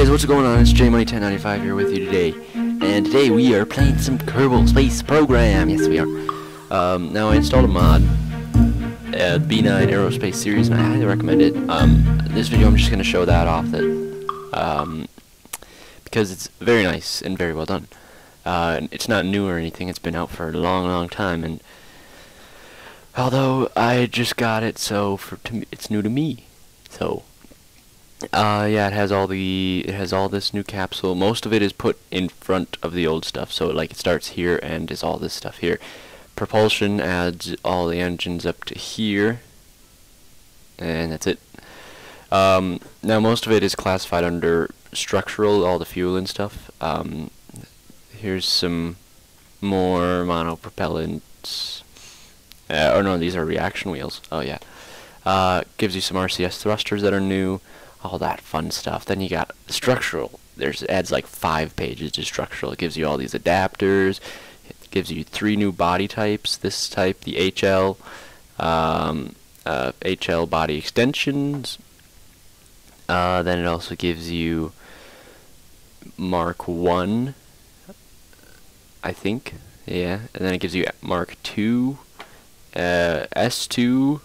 guys, what's going on? It's JMoney1095 here with you today, and today we are playing some Kerbal Space Program. Yes, we are. Now I installed a mod, B9 Aerospace series, and I highly recommend it. This video I'm just going to show that off, because it's very nice and very well done. It's not new or anything; it's been out for a long time, and although I just got it, so it's new to me. So. Yeah, it has all this new capsule. Most of it is put in front of the old stuff, so like it starts here and is all this stuff here. Propulsion adds all the engines up to here, and that's it. Now most of it is classified under structural, all the fuel and stuff. Here's some more monopropellants. Oh no, these are reaction wheels. Oh yeah. Gives you some RCS thrusters that are new. All that fun stuff. Then you got structural. Adds like 5 pages to structural. It gives you all these adapters. It gives you 3 new body types. This type, the HL, HL body extensions. Then it also gives you Mark 1, I think. Yeah. And then it gives you Mark 2, S2,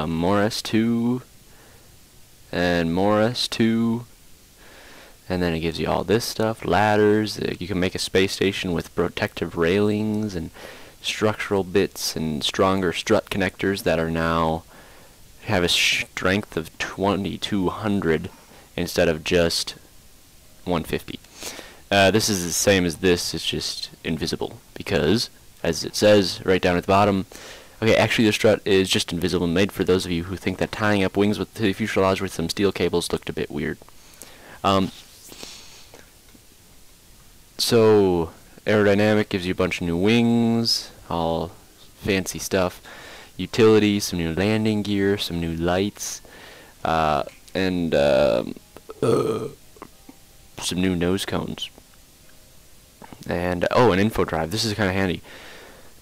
more S2. And more S2, and then it gives you all this stuff, ladders. You can make a space station with protective railings and structural bits and stronger strut connectors that are now have a strength of 2200 instead of just 150. This is the same as this, it's just invisible because, as it says right down at the bottom, okay, actually the strut is just invisible, made for those of you who think that tying up wings with the fuselage with some steel cables looked a bit weird. So, aerodynamic gives you a bunch of new wings, all fancy stuff. Utility, some new landing gear, some new lights, and some new nose cones. And, oh, an info drive. This is kind of handy.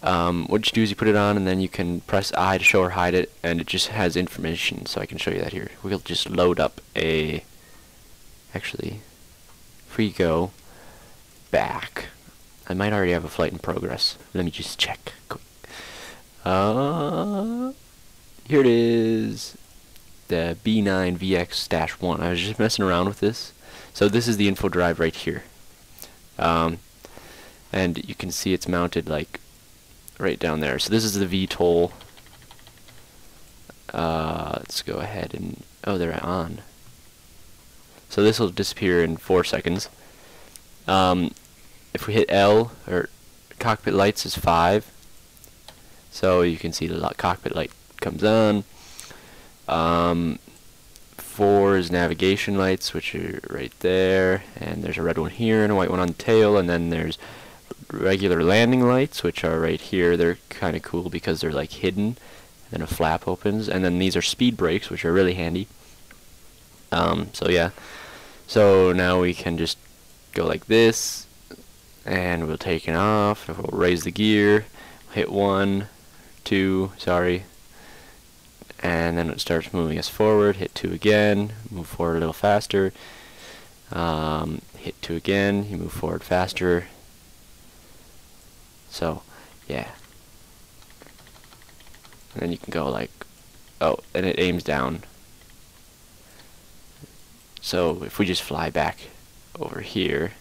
What you do is you put it on, and then you can press I to show or hide it, and it just has information, so I can show you that here. We'll just load up actually, if we go back, I might already have a flight in progress. Let me just check. Here it is, the B9 VX-1. I was just messing around with this. So this is the info drive right here. And you can see it's mounted like right down there. So this is the VTOL. Let's go ahead and oh, they're on. So this will disappear in 4 seconds. If we hit L, or cockpit lights is 5. So you can see the cockpit light comes on. 4 is navigation lights, which are right there, and there's a red one here and a white one on the tail, and then there's regular landing lights, which are right here. They're kind of cool because they're like hidden, and then a flap opens, and then these are speed brakes, which are really handy. So yeah, so now we can just go like this, and we'll take it off. We'll raise the gear, hit 1, 2, sorry, and then it starts moving us forward. Hit 2 again, move forward a little faster. Hit 2 again, you move forward faster. So, yeah. And then you can go like, oh, and it aims down. So, if we just fly back over here.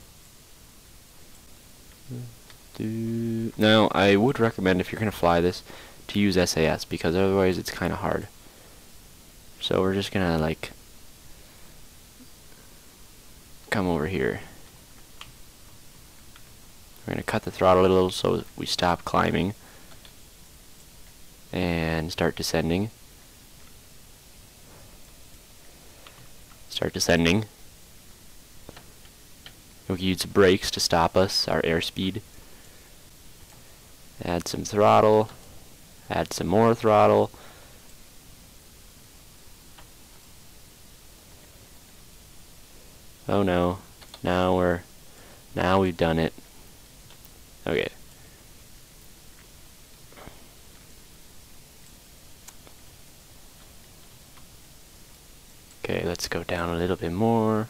Now, I would recommend, if you're going to fly this, to use SAS, because otherwise it's kind of hard. So, we're just going to, like, come over here. We're going to cut the throttle a little so we stop climbing and start descending. Start descending. We can use brakes to stop us, our airspeed. Add some throttle. Add some more throttle. Oh no. Now we've done it. Okay. Okay, let's go down a little bit more.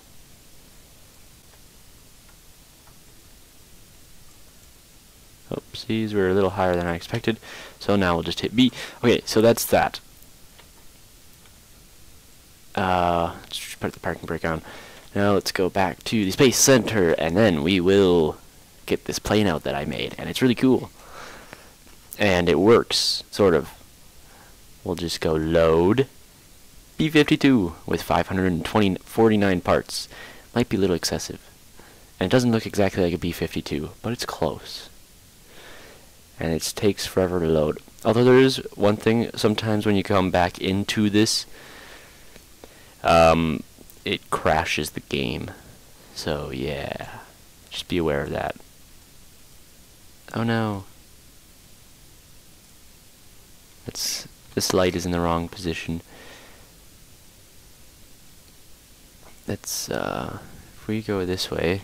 Oopsies, we're a little higher than I expected. So now we'll just hit B. Okay, so that's that. Let's just put the parking brake on. Now let's go back to the Space Center, and then we will get this plane out that I made. And it's really cool. And it works, sort of. We'll just go load B-52 with 549 parts. Might be a little excessive. And it doesn't look exactly like a B-52, but it's close. And it takes forever to load. Although there is one thing, sometimes when you come back into this, it crashes the game. So yeah, just be aware of that. Oh no. This light is in the wrong position. Let's, if we go this way.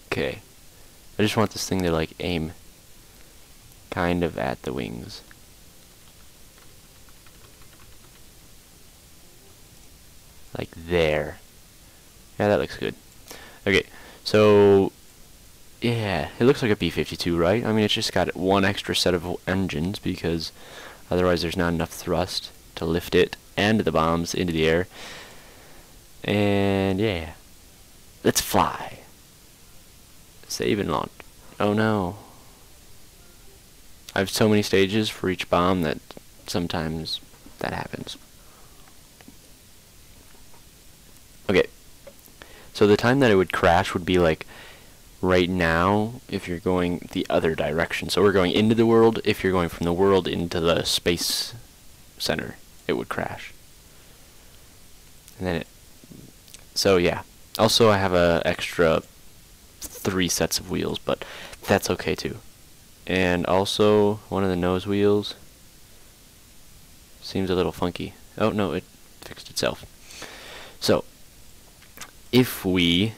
Okay. I just want this thing to, like, aim kind of at the wings. Like there. Yeah, that looks good. Okay, so yeah, it looks like a B-52, right? I mean, it's just got one extra set of engines because otherwise there's not enough thrust to lift it and the bombs into the air. And yeah, let's fly. Save and launch. Oh no. I have so many stages for each bomb that sometimes that happens. Okay. So the time that it would crash would be like right now if you're going the other direction. So we're going into the world. If you're going from the world into the space center, it would crash. And then so yeah. Also I have a extra 3 sets of wheels, but that's okay too. And also one of the nose wheels seems a little funky. Oh no, it fixed itself. So if we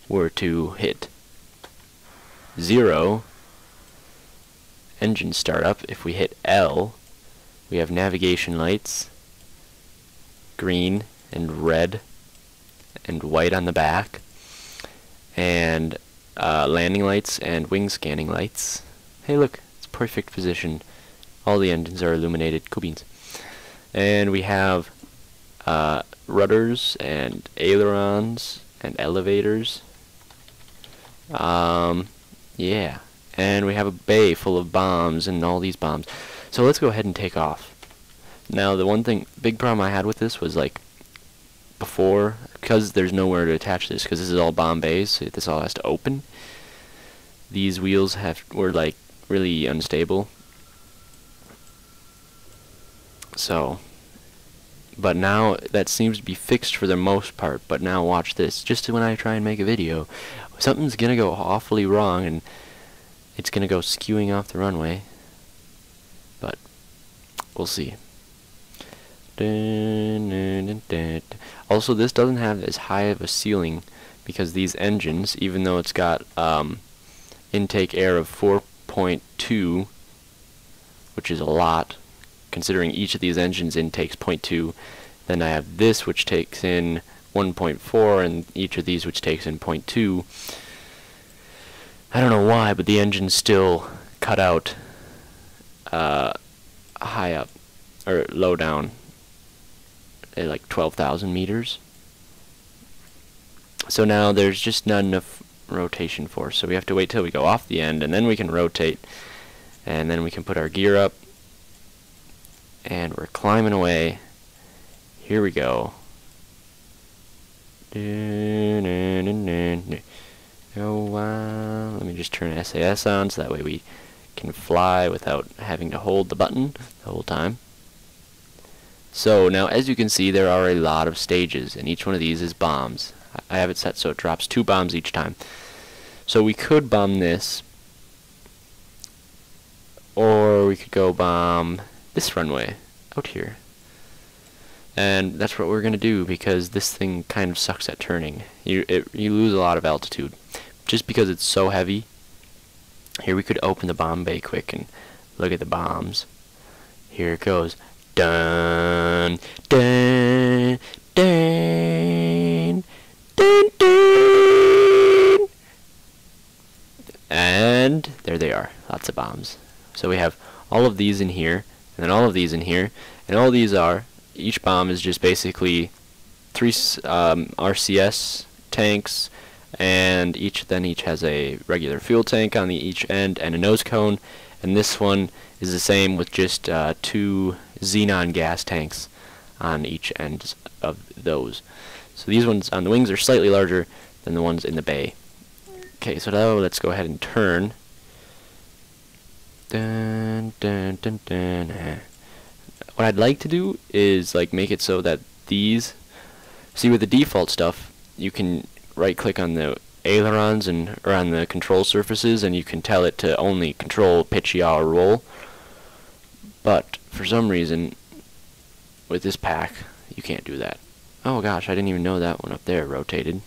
were to hit 0, engine startup, if we hit L, we have navigation lights, green and red and white on the back, and landing lights and wing scanning lights. Hey look, it's perfect position. All the engines are illuminated. Cool beans. And we have rudders and ailerons and elevators. Yeah. And we have a bay full of bombs and all these bombs. So let's go ahead and take off. Now the one thing, big problem I had with this was like before, because there's nowhere to attach this, because this is all bomb bays, so this all has to open. These wheels were like really unstable. So, but now that seems to be fixed for the most part. But now watch this. Just when I try and make a video, something's gonna go awfully wrong, and it's gonna go skewing off the runway. But we'll see. Also, this doesn't have as high of a ceiling because these engines, even though it's got intake air of 4.2, which is a lot, considering each of these engines intakes 0.2, then I have this which takes in 1.4 and each of these which takes in 0.2. I don't know why, but the engines still cut out high up, or low down, at like 12,000 meters. So now there's just not enough rotation force, so we have to wait till we go off the end, and then we can rotate, and then we can put our gear up, and we're climbing away. Here we go. Oh wow. Let me just turn SAS on so that way we can fly without having to hold the button the whole time. So now as you can see, there are a lot of stages, and each one of these is bombs. I have it set so it drops 2 bombs each time. So we could bomb this, or we could go bomb this runway out here. And that's what we're gonna do, because this thing kind of sucks at turning. You lose a lot of altitude just because it's so heavy. Here we could open the bomb bay quick and look at the bombs. Here it goes. Dun, dun, dun, dun, dun. And there they are. Lots of bombs. So we have all of these in here, and then all of these in here, and all these are, each bomb is just basically 3 RCS tanks, and each has a regular fuel tank on each end and a nose cone, and this one is the same with just 2 xenon gas tanks on each end of those. So these ones on the wings are slightly larger than the ones in the bay. Okay, so now let's go ahead and turn. Dun, dun, dun, dun. What I'd like to do is like make it so that these, see with the default stuff, you can right click on the ailerons and or on the control surfaces, and you can tell it to only control pitch, yaw, or roll. But for some reason with this pack you can't do that. Oh gosh, I didn't even know that one up there rotated,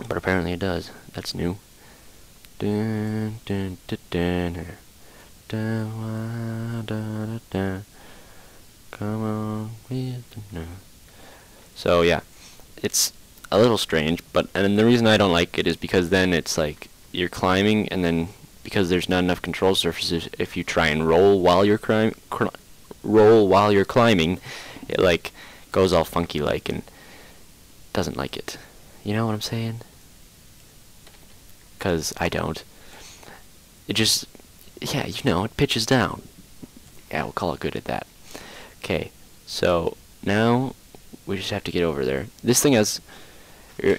but apparently it does. That's new. Dun, dun, dun, dun. Dun, dun, dun, dun. Come on with the no. So yeah, it's a little strange, but and the reason I don't like it is because then it's like you're climbing, and then because there's not enough control surfaces, if you try and roll while you're climbing, it like goes all funky like and doesn't like it. You know what I'm saying? 'Cause I don't. It just, yeah, you know, it pitches down. Yeah, we'll call it good at that. Okay, so now we just have to get over there. This thing has,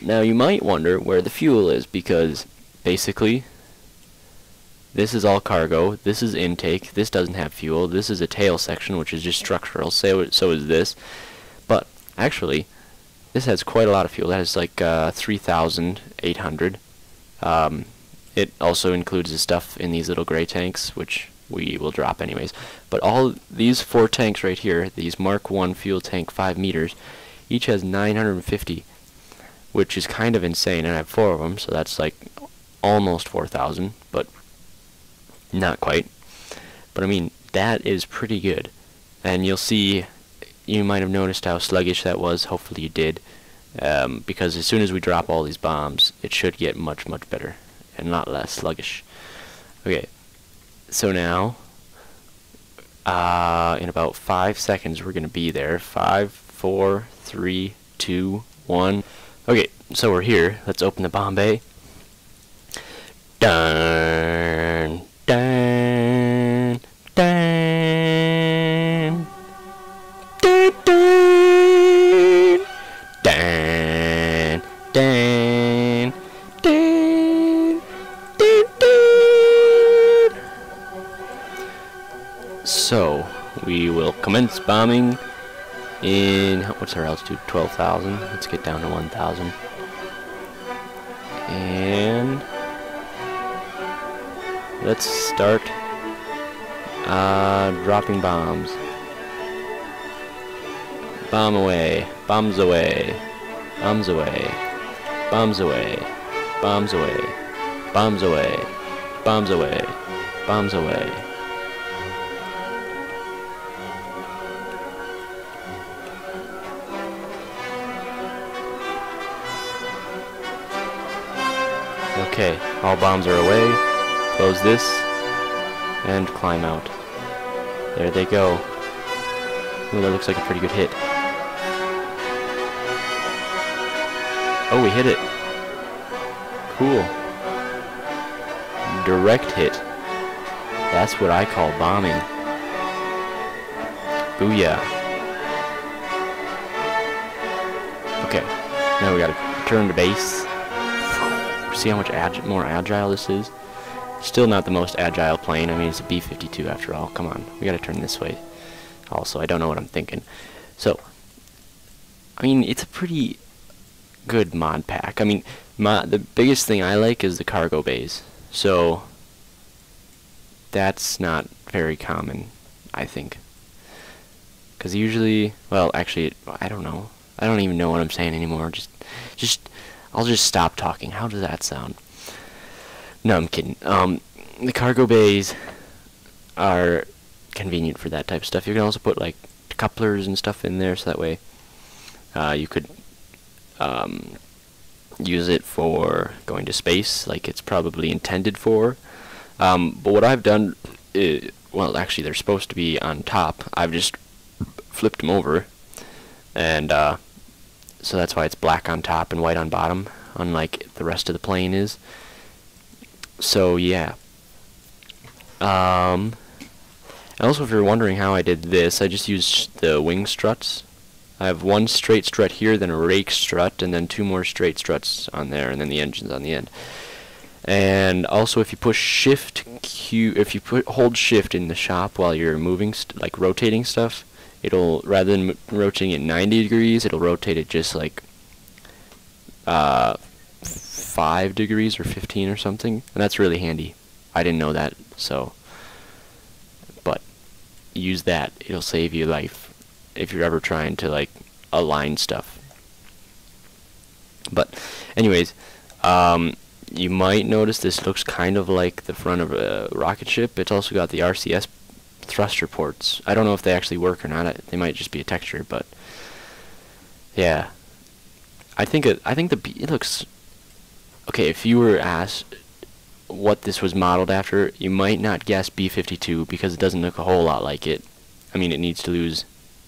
now you might wonder where the fuel is, because basically this is all cargo, this is intake, this doesn't have fuel, this is a tail section which is just structural, so is this. But actually this has quite a lot of fuel. That is like 3,800. It also includes the stuff in these little gray tanks, which we will drop anyways. But all these 4 tanks right here, these Mark 1 fuel tank 5 meters, each has 950, which is kind of insane, and I have 4 of them, so that's like almost 4,000, but not quite. But I mean, that is pretty good. And you'll see, you might have noticed how sluggish that was. Hopefully you did, because as soon as we drop all these bombs, it should get much, much better and not less sluggish. Okay, so now in about 5 seconds we're gonna be there. 5, 4, 3, 2, 1. Okay, so we're here. Let's open the bomb bay. Dun, dun, dun, dun, dun, dun, dun, dun, dun, dun. So we will commence bombing in, what's our altitude? 12,000. Let's get down to 1,000. And let's start dropping bombs. Bomb away. Bombs away. Bombs away. Bombs away. Bombs away. Bombs away. Bombs away. Bombs away. Okay, all bombs are away. Close this and climb out. There they go. Ooh, that looks like a pretty good hit. Oh, we hit it. Cool. Direct hit. That's what I call bombing. Booyah. Okay, now we gotta turn to base. See how much more agile this is? Still not the most agile plane. I mean, it's a B-52 after all. Come on, we gotta turn this way. Also, I don't know what I'm thinking. So, I mean, it's a pretty good mod pack. I mean, the biggest thing I like is the cargo bays. So, that's not very common, I think. Because usually, well, actually, I don't know. I don't even know what I'm saying anymore. I'll just stop talking. How does that sound? No, I'm kidding. The cargo bays are convenient for that type of stuff. You can also put like couplers and stuff in there, so that way you could use it for going to space, like it's probably intended for. But what I've done, well, actually they're supposed to be on top. I've just flipped them over, and so that's why it's black on top and white on bottom, unlike the rest of the plane is. So yeah. Also, if you're wondering how I did this, I just used the wing struts. I have one straight strut here, then a rake strut, and then two more straight struts on there, and then the engine's on the end. And also, if you push Shift Q, if you hold Shift in the shop while you're moving, like rotating stuff, it'll, rather than rotating it 90 degrees, it'll rotate it just like 5 degrees or 15 or something, and that's really handy. I didn't know that, so, but use that. It'll save you life if you're ever trying to like align stuff. But anyways, you might notice this looks kind of like the front of a rocket ship. It's also got the RCS thruster ports. I don't know if they actually work or not. They might just be a texture, but yeah, I think it looks okay. If you were asked what this was modeled after, you might not guess B-52 because it doesn't look a whole lot like it. I mean, it needs to lose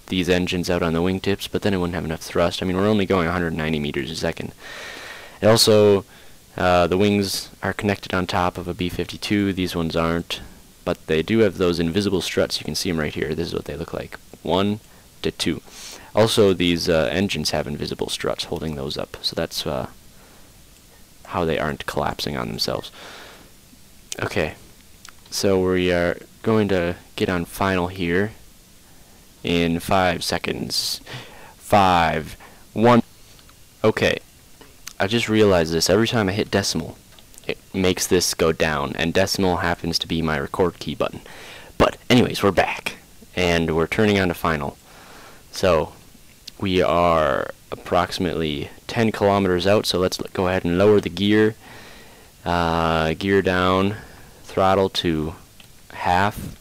these engines out on the wingtips, but then it wouldn't have enough thrust. I mean, we're only going 190 meters a second. And also, the wings are connected on top of a B-52. These ones aren't, but they do have those invisible struts. You can see them right here. This is what they look like. 1 to 2. Also, these engines have invisible struts holding those up, so that's how they aren't collapsing on themselves. Okay, so we are going to get on final here in 5 seconds. 5, 1. Okay, I just realized this. Every time I hit decimal, it makes this go down, and decimal happens to be my record key button. But anyways, we're back, and we're turning on to final. So we are approximately 10 kilometers out, so let's go ahead and lower the gear. Gear down, throttle to half.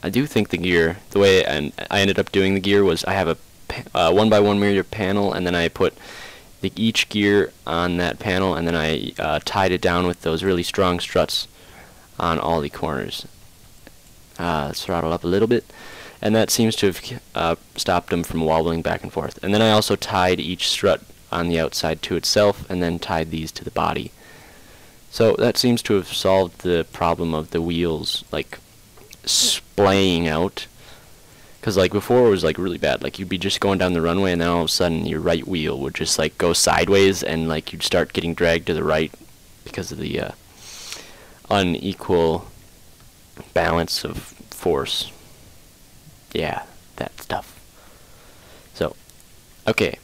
I do think the gear, the way I ended up doing the gear was I have a 1x1 mirror panel, and then I put each gear on that panel, and then I tied it down with those really strong struts on all the corners. Let's throttle up a little bit, and that seems to have stopped them from wobbling back and forth. And then I also tied each strut on the outside to itself, and then tied these to the body. So that seems to have solved the problem of the wheels like splaying out, because like before it was like really bad. Like you'd be just going down the runway, and then all of a sudden your right wheel would just like go sideways, and like you'd start getting dragged to the right because of the unequal balance of force. Yeah, that stuff. So okay,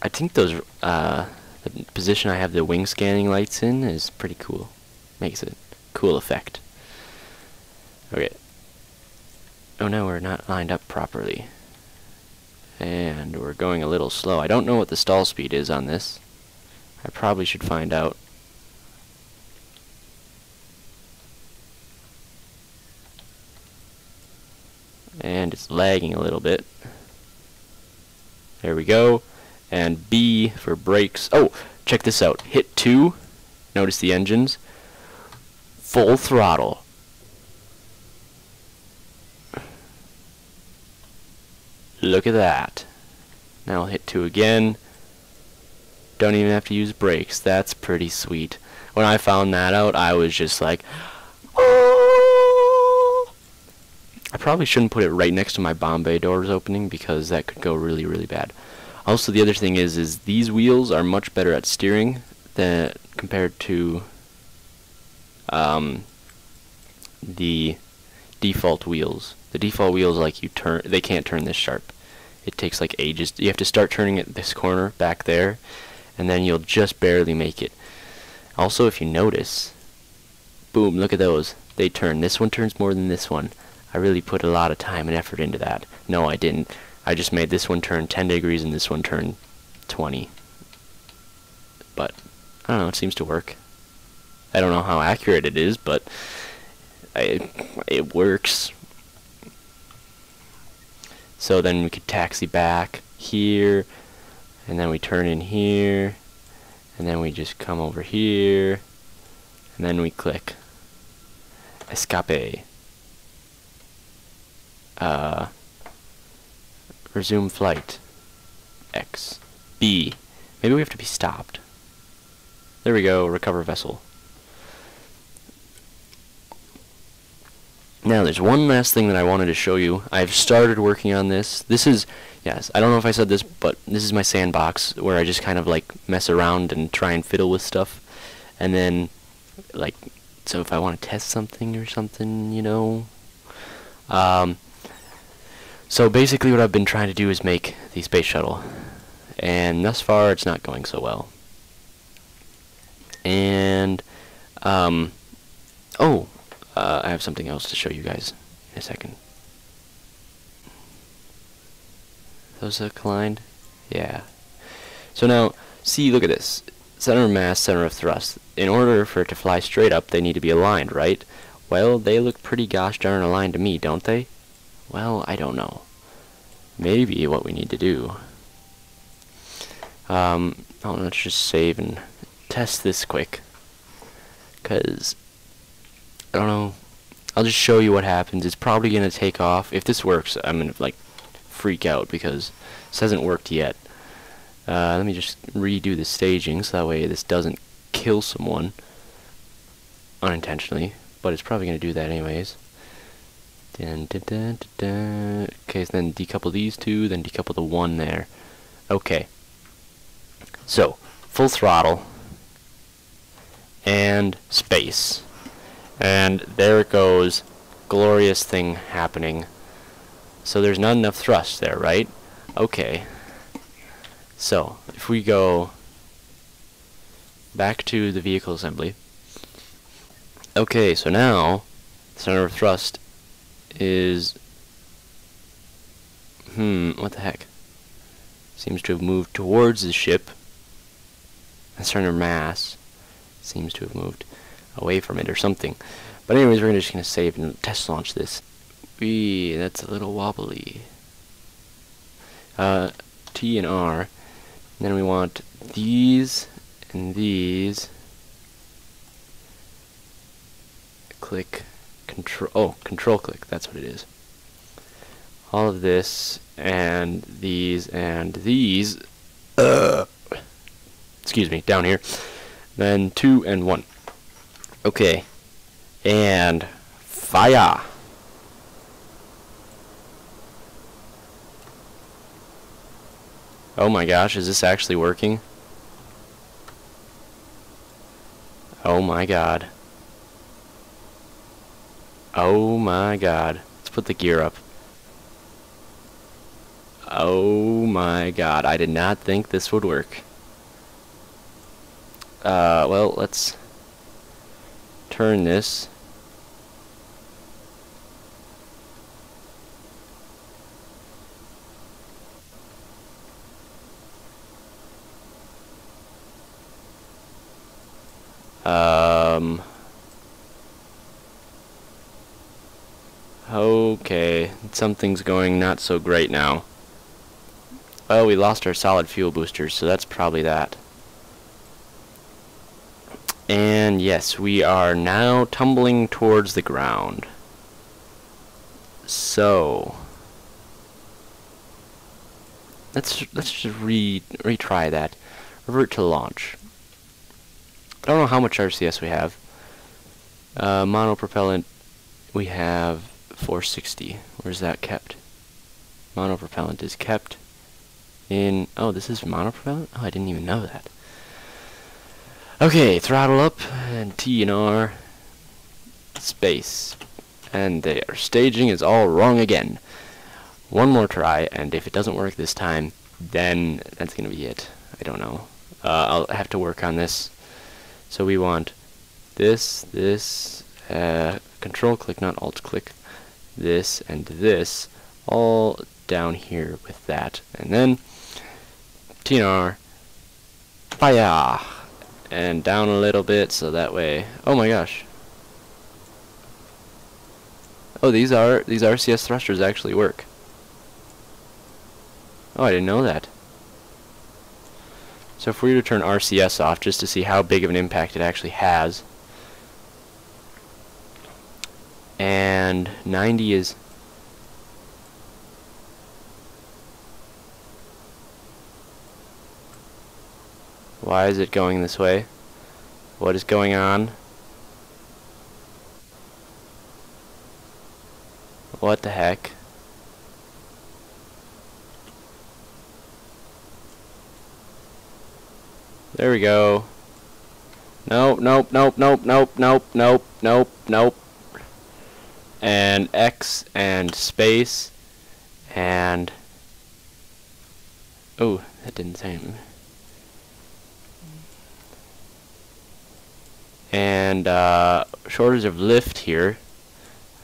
I think those the position I have the wing scanning lights in is pretty cool. Makes it cool effect. Okay. Oh no, we're not lined up properly. And we're going a little slow. I don't know what the stall speed is on this. I probably should find out. And it's lagging a little bit. There we go. And B for brakes. Oh, check this out. Hit 2. Notice the engines. Full throttle. Look at that. Now I'll hit 2 again. Don't even have to use brakes. That's pretty sweet. When I found that out, I was just like, oh! I probably shouldn't put it right next to my bomb bay doors opening, because that could go really, really bad. Also, the other thing is these wheels are much better at steering than compared to the default wheels. The default wheels, like they can't turn this sharp. It takes like ages. You have to start turning it this corner back there, and then you'll just barely make it. Also, if you notice, boom, look at those. They turn. This one turns more than this one. I really put a lot of time and effort into that. No, I didn't. I just made this one turn 10 degrees and this one turn 20. But I don't know, it seems to work. I don't know how accurate it is, but it works. So then we could taxi back here, and then we turn in here, and then we just come over here, and then we click escape. Resume flight. X. B. Maybe we have to be stopped. There we go, recover vessel. Now there's one last thing that I wanted to show you. I've started working on this. This is, yes, I don't know if I said this, but this is my sandbox where I just kind of like mess around and try and fiddle with stuff. And then, like, so if I want to test something or something, you know. So basically what I've been trying to do is make the space shuttle. And thus far it's not going so well. And, I have something else to show you guys in a second. Those aligned? Yeah. So now, see, look at this. Center of mass, center of thrust. In order for it to fly straight up, they need to be aligned, right? Well, they look pretty gosh darn aligned to me, don't they? Well, I don't know. Maybe what we need to do. Let's just save and test this quick. 'Cause I don't know. I'll just show you what happens. It's probably gonna take off. If this works, I'm gonna like freak out because this hasn't worked yet. Let me just redo the staging so that way this doesn't kill someone unintentionally. But it's probably gonna do that anyways. Okay, so then decouple these two, then decouple the one there. Okay. So full throttle and space. And there it goes, glorious thing happening. So there's not enough thrust there, right? Okay. So, if we go back to the vehicle assembly. Okay, so now, center of thrust is... what the heck? Seems to have moved towards the ship. And center of mass seems to have moved away from it or something. But anyways, we're just going to save and test launch this. That's a little wobbly. T and R. And then we want these and these. Click control. Control click. That's what it is. All of this and these and these. Excuse me. Down here. Then 2 and 1. Okay, and fire. Oh my gosh, is this actually working? Oh my god. Oh my god. Let's put the gear up. Oh my god, I did not think this would work. Well, let's turn this. Okay, something's going not so great now. Well, we lost our solid fuel boosters, so that's probably that. And yes, we are now tumbling towards the ground. So let's just retry that. Revert to launch. I don't know how much RCS we have. Monopropellant, we have 460. Where's that kept? Monopropellant is kept in... Oh, this is monopropellant? Oh, I didn't even know that. Okay, throttle up, and T and R, space. And their staging is all wrong again. One more try, and if it doesn't work this time, then that's gonna be it. I don't know. I'll have to work on this. So we want this, control click, not alt click, this, and this, all down here with that. And then, T and R, fire! and down a little bit so that way. Oh my gosh. Oh, these RCS thrusters actually work. Oh, I didn't know that. So if we were to turn RCS off just to see how big of an impact it actually has. And 90 is... Why is it going this way? What is going on? What the heck? There we go. Nope, nope, nope, nope, nope, nope, nope, nope, nope. And X and space and... Oh, that didn't say anything. And shortage of lift here.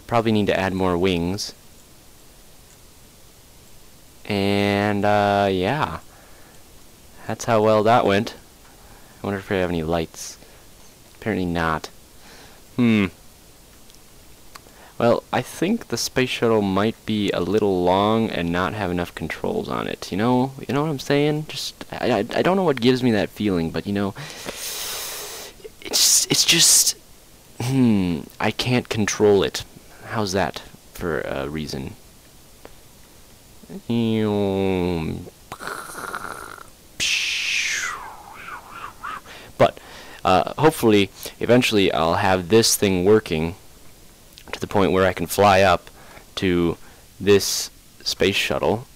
Probably need to add more wings. And yeah, that's how well that went. I wonder if we have any lights. Apparently not. Well, I think the space shuttle might be a little long and not have enough controls on it. You know what I'm saying? Just I don't know what gives me that feeling, but you know, it's just I can't control it. How's that for a reason? But hopefully, eventually, I'll have this thing working to the point where I can fly up to this space shuttle,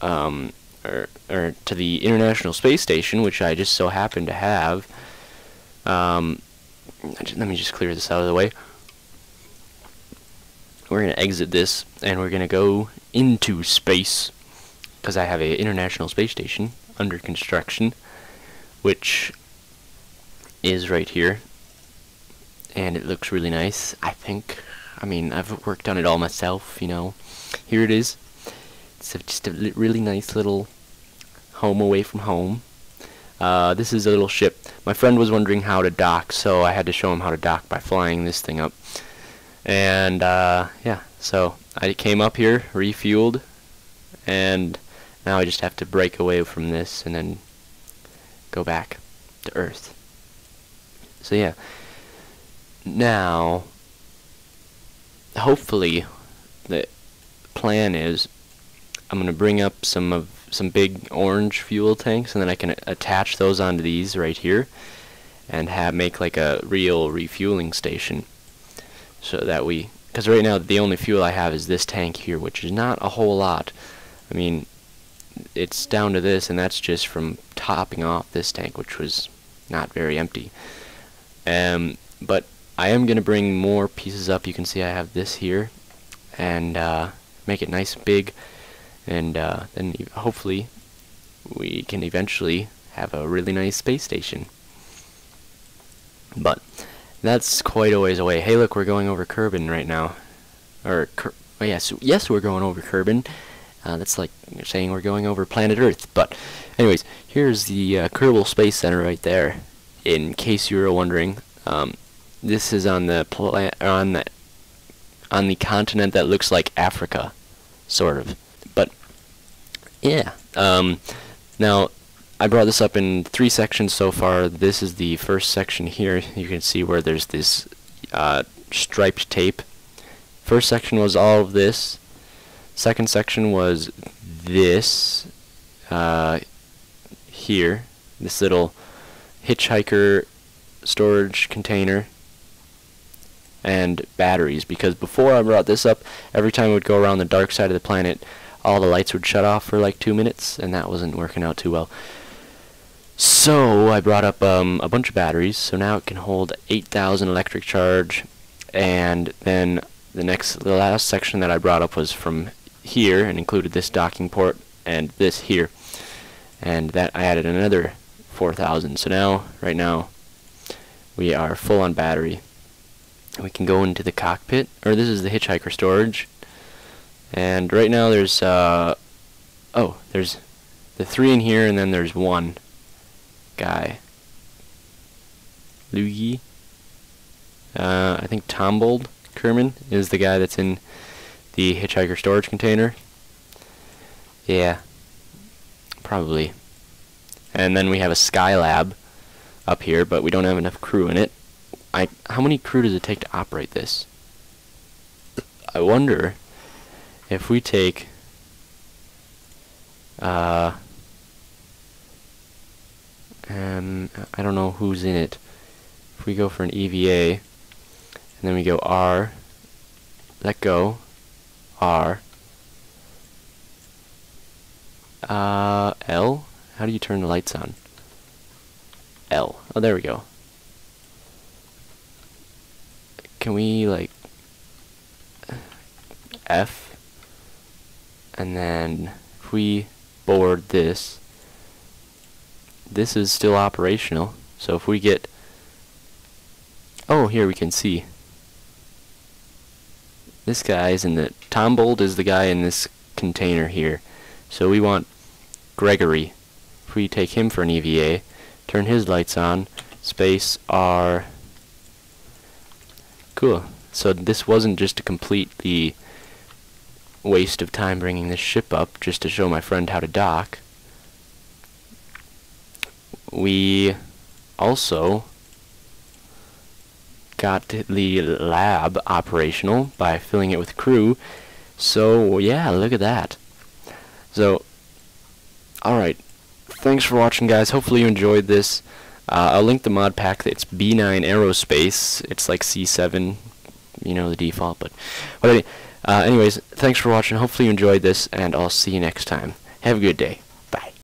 or to the International Space Station, which I just so happen to have. Let me just clear this out of the way. We're going to exit this, and we're going to go into space, because I have an International Space Station under construction, which is right here, and it looks really nice, I think. I mean, I've worked on it all myself, you know. Here it is. It's just a really nice little home away from home. This is a little ship. My friend was wondering how to dock, so I had to show him how to dock by flying this thing up. And yeah, so I came up here, refueled, and now I just have to break away from this and then go back to Earth. So yeah, now hopefully the plan is I'm gonna bring up some big orange fuel tanks, and then I can attach those onto these right here and make like a real refueling station. So that because right now the only fuel I have is this tank here, which is not a whole lot. I mean, it's down to this, and that's just from topping off this tank, which was not very empty. But I am going to bring more pieces up. You can see I have this here, and make it nice and big, and then hopefully we can eventually have a really nice space station. But that's quite a ways away. Hey, look, we're going over Kerbal right now. Oh, yes, we're going over Kerbal. That's like saying we're going over planet Earth. But, anyways, here's the Kerbal Space Center right there. In case you were wondering, this is on the continent that looks like Africa, sort of. But yeah, now I brought this up in 3 sections so far. This is the first section here. You can see where there's this striped tape. First section was all of this. Second section was this here, this little hitchhiker storage container, and batteries, because before I brought this up, every time it would go around the dark side of the planet, all the lights would shut off for like 2 minutes, and that wasn't working out too well. So I brought up a bunch of batteries, so now it can hold 8,000 electric charge, and then the last section that I brought up was from here, and included this docking port and this here, and that I added another 4,000. So now, right now, we are full on battery. We can go into the cockpit, or this is the hitchhiker storage, and right now there's there's the 3 in here, and then there's 1 guy Luigi. I think Tombold Kerman is the guy that's in the hitchhiker storage container. Yeah, probably. And then we have a Skylab up here, but we don't have enough crew in it. How many crew does it take to operate this? I wonder if we take I don't know who's in it. If we go for an EVA, and then we go R, let go, R, L? How do you turn the lights on? L. Oh, there we go. Can we, like, F? And then, if we board this, this is still operational. So if we get, oh, here we can see this guy is in the, Tombold is the guy in this container here. So we want Gregory. If we take him for an EVA, turn his lights on, space R. Cool. So this wasn't just to complete the waste of time bringing this ship up just to show my friend how to dock. We also got the lab operational by filling it with crew. So yeah, look at that. So alright, thanks for watching, guys. Hopefully you enjoyed this. I'll link the mod pack. It's B9 Aerospace. It's like C7, you know, the default, but anyways, thanks for watching. Hopefully you enjoyed this, and I'll see you next time. Have a good day.